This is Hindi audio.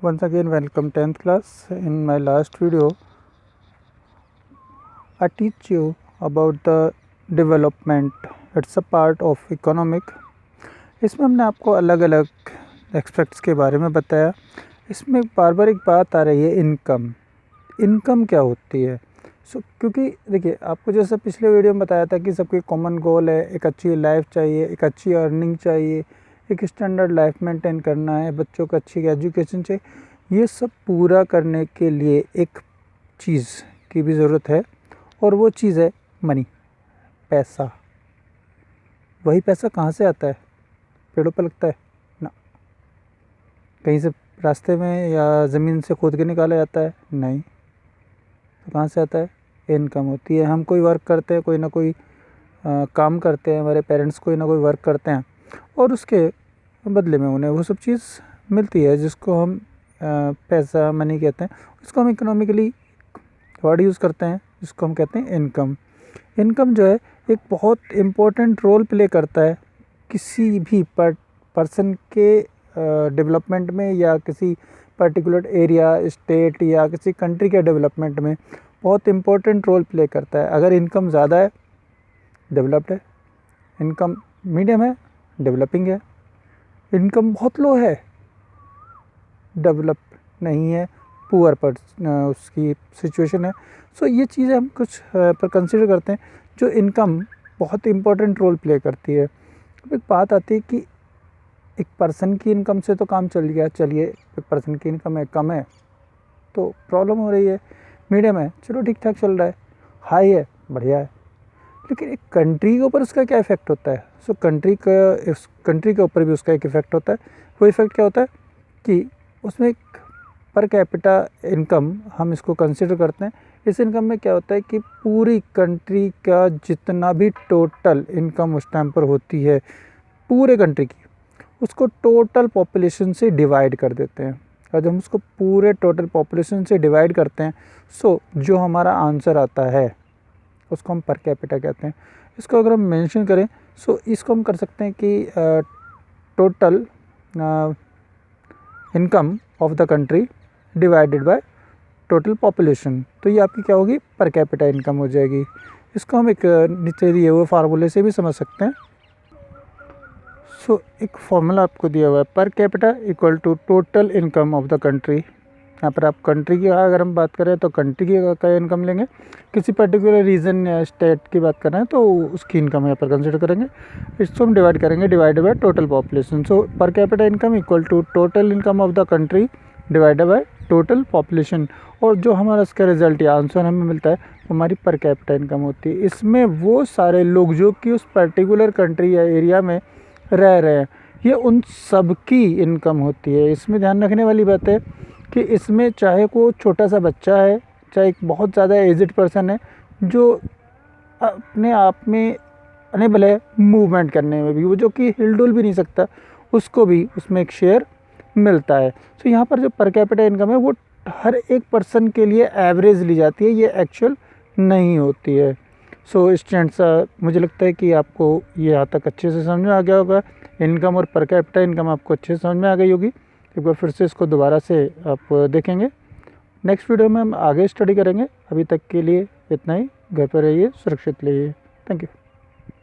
Once again, welcome 10th class. In my last video, I teach you about the development. It's a part of economic. इसमें हमने आपको अलग अलग एस्पेक्ट्स के बारे में बताया। इसमें बार बार एक बात आ रही है, इनकम क्या होती है। क्योंकि देखिए, आपको जैसा पिछले वीडियो में बताया था कि सबके कॉमन गोल है, एक अच्छी लाइफ चाहिए, एक अच्छी अर्निंग चाहिए, एक स्टैंडर्ड लाइफ मेंटेन करना है, बच्चों को अच्छी एजुकेशन चाहिए। ये सब पूरा करने के लिए एक चीज़ की भी ज़रूरत है, और वो चीज़ है मनी, पैसा। वही पैसा कहाँ से आता है? पेड़ों पर लगता है ना, कहीं से रास्ते में या ज़मीन से खोद के निकाला जाता है? नहीं। तो कहाँ से आता है? इनकम होती है। हम कोई वर्क करते हैं, कोई ना कोई काम करते हैं, हमारे पेरेंट्स कोई ना कोई वर्क करते हैं, और उसके बदले में उन्हें वो सब चीज़ मिलती है, जिसको हम पैसा, मनी कहते हैं। इसको हम इकोनॉमिकली वर्ड यूज़ करते हैं, जिसको हम कहते हैं इनकम। इनकम जो है एक बहुत इम्पोर्टेंट रोल प्ले करता है किसी भी पर्सन के डेवलपमेंट में, या किसी पर्टिकुलर एरिया, स्टेट या किसी कंट्री के डेवलपमेंट में बहुत इम्पोर्टेंट रोल प्ले करता है। अगर इनकम ज़्यादा है, डेवलप्ड है। इनकम मीडियम है, डेवलपिंग है। इनकम बहुत लो है, डेवलप नहीं है, पुअर पर उसकी सिचुएशन है। सो ये चीज़ें हम कुछ पर कंसिडर करते हैं, जो इनकम बहुत इम्पोर्टेंट रोल प्ले करती है। अब एक बात आती है कि एक पर्सन की इनकम से तो काम चल गया, चलिए एक पर्सन की इनकम है, कम है तो प्रॉब्लम हो रही है, मीडियम है, चलो ठीक ठाक चल रहा है, हाई है, बढ़िया है। लेकिन एक कंट्री के ऊपर उसका क्या इफ़ेक्ट होता है? कंट्री के ऊपर भी उसका एक इफ़ेक्ट होता है। वो इफ़ेक्ट क्या होता है कि उसमें एक पर कैपिटा इनकम, हम इसको कंसिडर करते हैं। इस इनकम में क्या होता है कि पूरी कंट्री का जितना भी टोटल इनकम उस टाइम पर होती है, पूरे कंट्री की, उसको टोटल पॉपुलेशन से डिवाइड कर देते हैं। और जब हम उसको पूरे टोटल पॉपुलेशन से डिवाइड करते हैं, जो हमारा आंसर आता है उसको हम पर कैपिटा कहते हैं। इसको अगर हम मेंशन करें, इसको हम कर सकते हैं कि total income of the country divided by total population. तो ये आपकी क्या होगी? पर कैपिटा इनकम हो जाएगी। इसको हम एक नीचे दिए हुए फार्मूले से भी समझ सकते हैं। एक फार्मूला आपको दिया हुआ है, per capita equal to total income of the country. यहाँ पर आप कंट्री की अगर हम बात करें तो कंट्री की का इनकम लेंगे, किसी पर्टिकुलर रीजन या स्टेट की बात कर रहे हैं तो उसकी इनकम यहाँ पर कंसिडर करेंगे। इसको हम डिवाइड करेंगे, divided by total population. Per capita income equal to total income of the country divided by total population. और जो हमारा इसका रिजल्ट या आंसर हमें मिलता है, वो हमारी पर कैपिटा इनकम होती है। इसमें वो सारे लोग जो कि उस पर्टिकुलर कंट्री या एरिया में रह रहे हैं, ये उन सब की इनकम होती है। इसमें ध्यान रखने वाली बात है कि इसमें चाहे को छोटा सा बच्चा है, चाहे एक बहुत ज़्यादा एजड पर्सन है जो अपने आप में अनेबल है मूवमेंट करने में भी, वो जो कि हिलडुल भी नहीं सकता, उसको भी उसमें एक शेयर मिलता है। यहाँ पर जो पर कैपिटा इनकम है वो हर एक पर्सन के लिए एवरेज ली जाती है, ये एक्चुअल नहीं होती है। स्टूडेंट्स, मुझे लगता है कि आपको ये यहाँ तक अच्छे से समझ में आ गया होगा। इनकम और पर कैपिटा इनकम आपको अच्छे से समझ में आ गई होगी। एक बार फिर से इसको दोबारा से आप देखेंगे। नेक्स्ट वीडियो में हम आगे स्टडी करेंगे। अभी तक के लिए इतना ही। घर पर रहिए, सुरक्षित रहिए। Thank you.